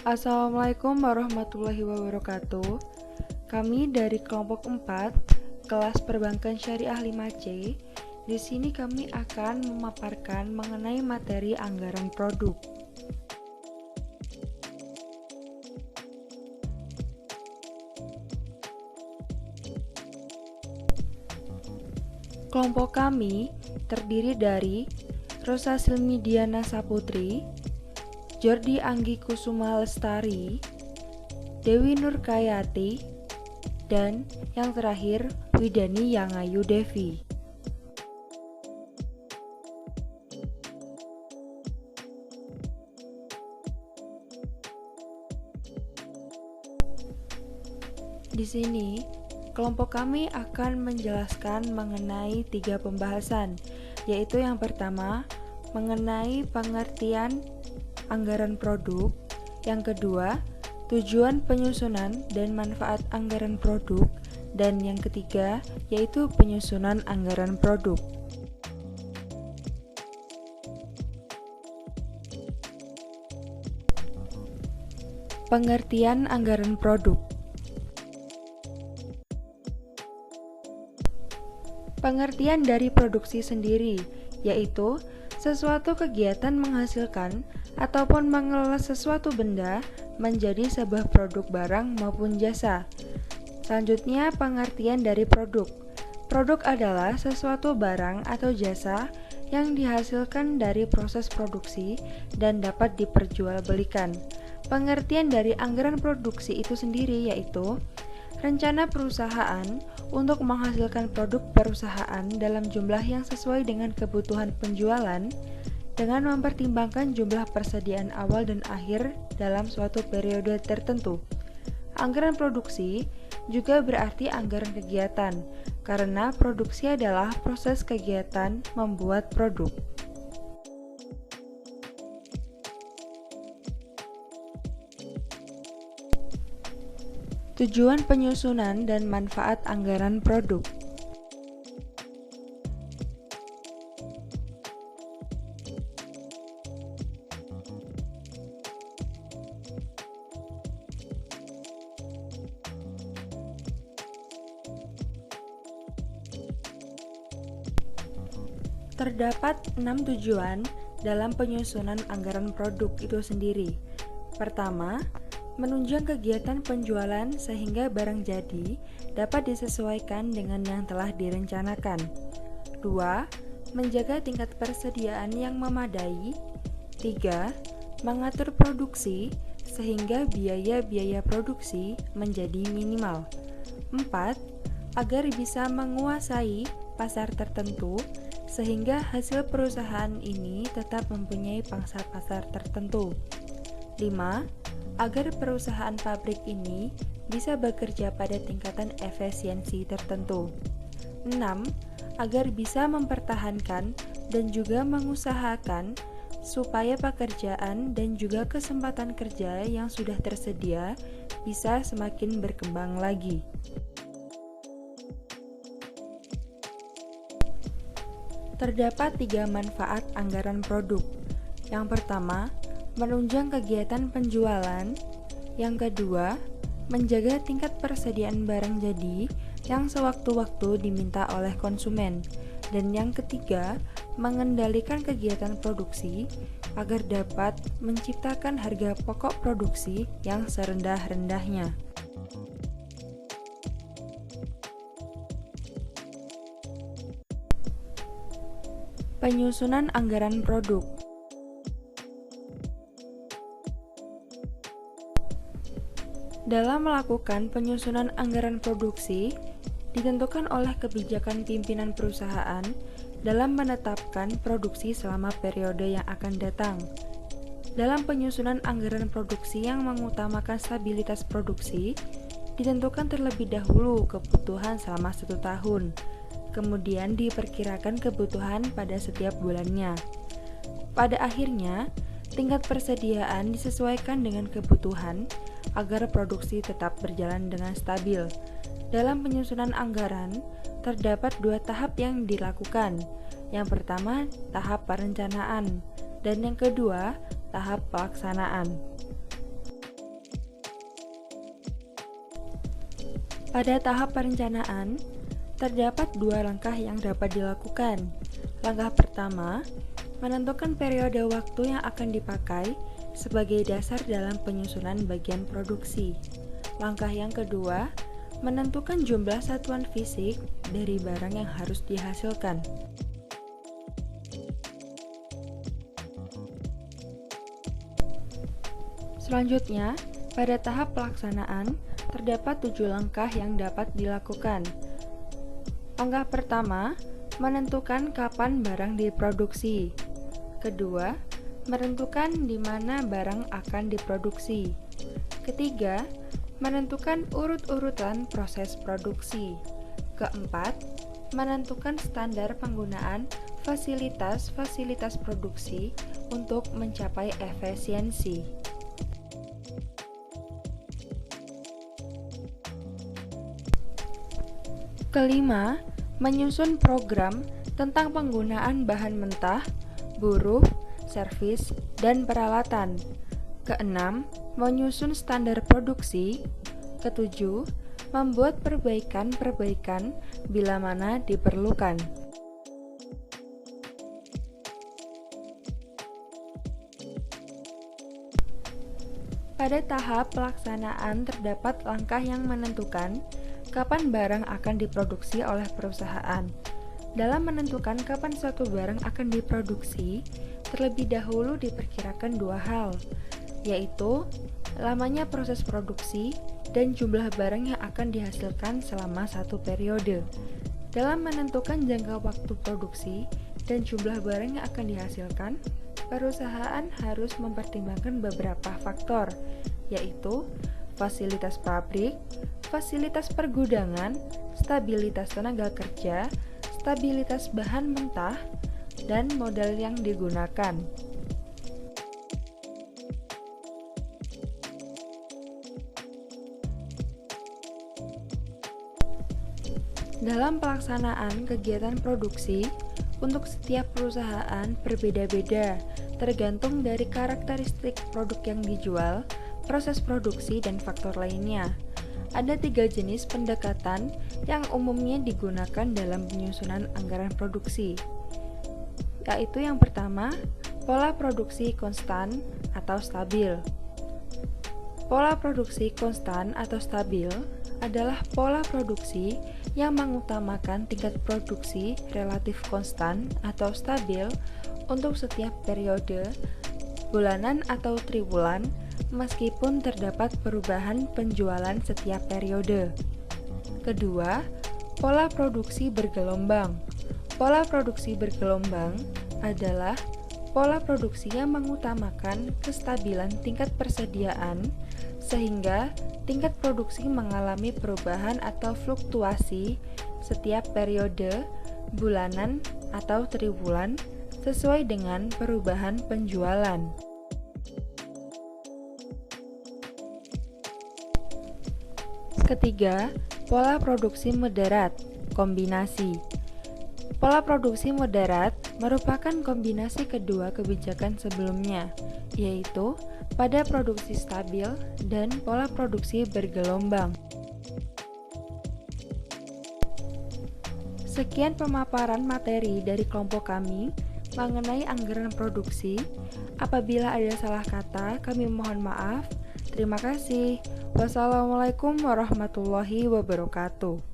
Assalamualaikum warahmatullahi wabarakatuh. Kami dari kelompok 4, kelas Perbankan Syariah 5C. Di sini kami akan memaparkan mengenai materi anggaran produk. Kelompok kami terdiri dari Rosa Silmidiana Saputri, Jordi Anggi Kusuma Lestari, Dewi Nurkayati, dan yang terakhir Widani Yangayu Devi. Di sini, kelompok kami akan menjelaskan mengenai 3 pembahasan, yaitu yang pertama, mengenai pengertian anggaran produk, yang kedua, tujuan penyusunan dan manfaat anggaran produk, dan yang ketiga, yaitu penyusunan anggaran produk. Pengertian anggaran produk. Pengertian dari produksi sendiri, yaitu sesuatu kegiatan menghasilkan ataupun mengelola sesuatu benda menjadi sebuah produk barang maupun jasa. Selanjutnya, pengertian dari produk. Produk adalah sesuatu barang atau jasa yang dihasilkan dari proses produksi dan dapat diperjualbelikan. Pengertian dari anggaran produksi itu sendiri yaitu rencana perusahaan untuk menghasilkan produk perusahaan dalam jumlah yang sesuai dengan kebutuhan penjualan dengan mempertimbangkan jumlah persediaan awal dan akhir dalam suatu periode tertentu. Anggaran produksi juga berarti anggaran kegiatan, karena produksi adalah proses kegiatan membuat produk. Tujuan penyusunan dan manfaat anggaran produk. Terdapat 6 tujuan dalam penyusunan anggaran produk itu sendiri. Pertama, menunjang kegiatan penjualan sehingga barang jadi dapat disesuaikan dengan yang telah direncanakan. 2. Menjaga tingkat persediaan yang memadai. 3. Mengatur produksi sehingga biaya-biaya produksi menjadi minimal. 4. Agar bisa menguasai pasar tertentu sehingga hasil perusahaan ini tetap mempunyai pangsa pasar tertentu. 5. Agar perusahaan pabrik ini bisa bekerja pada tingkatan efisiensi tertentu. 6. Agar bisa mempertahankan dan juga mengusahakan supaya pekerjaan dan juga kesempatan kerja yang sudah tersedia bisa semakin berkembang lagi. Terdapat 3 manfaat anggaran produk. Yang pertama, menunjang kegiatan penjualan. Yang kedua, menjaga tingkat persediaan barang jadi yang sewaktu-waktu diminta oleh konsumen. Dan yang ketiga, mengendalikan kegiatan produksi agar dapat menciptakan harga pokok produksi yang serendah-rendahnya. Penyusunan anggaran produk. Dalam melakukan penyusunan anggaran produksi, ditentukan oleh kebijakan pimpinan perusahaan dalam menetapkan produksi selama periode yang akan datang. Dalam penyusunan anggaran produksi yang mengutamakan stabilitas produksi, ditentukan terlebih dahulu kebutuhan selama 1 tahun, kemudian diperkirakan kebutuhan pada setiap bulannya. Pada akhirnya, tingkat persediaan disesuaikan dengan kebutuhan agar produksi tetap berjalan dengan stabil. Dalam penyusunan anggaran, terdapat 2 tahap yang dilakukan. Yang pertama, tahap perencanaan, dan yang kedua, tahap pelaksanaan. Pada tahap perencanaan, terdapat dua langkah yang dapat dilakukan. Langkah pertama, menentukan periode waktu yang akan dipakai sebagai dasar dalam penyusunan bagian produksi. Langkah yang kedua, menentukan jumlah satuan fisik dari barang yang harus dihasilkan. Selanjutnya, pada tahap pelaksanaan, terdapat 7 langkah yang dapat dilakukan. Langkah pertama, menentukan kapan barang diproduksi. Kedua, menentukan di mana barang akan diproduksi. Ketiga, menentukan urut-urutan proses produksi. Keempat, menentukan standar penggunaan fasilitas-fasilitas produksi untuk mencapai efisiensi. Kelima, menyusun program tentang penggunaan bahan mentah, buruh, servis, dan peralatan. Keenam, menyusun standar produksi. Ketujuh, membuat perbaikan-perbaikan bila mana diperlukan. Pada tahap pelaksanaan terdapat langkah yang menentukan kapan barang akan diproduksi oleh perusahaan. Dalam menentukan kapan suatu barang akan diproduksi, terlebih dahulu diperkirakan dua hal, yaitu lamanya proses produksi dan jumlah barang yang akan dihasilkan selama satu periode. Dalam menentukan jangka waktu produksi dan jumlah barang yang akan dihasilkan, perusahaan harus mempertimbangkan beberapa faktor, yaitu fasilitas pabrik, fasilitas pergudangan, stabilitas tenaga kerja, stabilitas bahan mentah, dan modal yang digunakan. Dalam pelaksanaan kegiatan produksi, untuk setiap perusahaan berbeda-beda, tergantung dari karakteristik produk yang dijual, proses produksi, dan faktor lainnya. Ada 3 jenis pendekatan yang umumnya digunakan dalam penyusunan anggaran produksi, yaitu yang pertama, pola produksi konstan atau stabil. Pola produksi konstan atau stabil adalah pola produksi yang mengutamakan tingkat produksi relatif konstan atau stabil untuk setiap periode, bulanan atau triwulan, meskipun terdapat perubahan penjualan setiap periode. Kedua, pola produksi bergelombang. Pola produksi bergelombang adalah pola produksi yang mengutamakan kestabilan tingkat persediaan sehingga tingkat produksi mengalami perubahan atau fluktuasi setiap periode, bulanan, atau triwulan sesuai dengan perubahan penjualan. Ketiga, pola produksi moderat, kombinasi. Pola produksi moderat merupakan kombinasi kedua kebijakan sebelumnya, yaitu pada produksi stabil dan pola produksi bergelombang. Sekian pemaparan materi dari kelompok kami mengenai anggaran produksi. Apabila ada salah kata, kami mohon maaf. Terima kasih. Wassalamualaikum warahmatullahi wabarakatuh.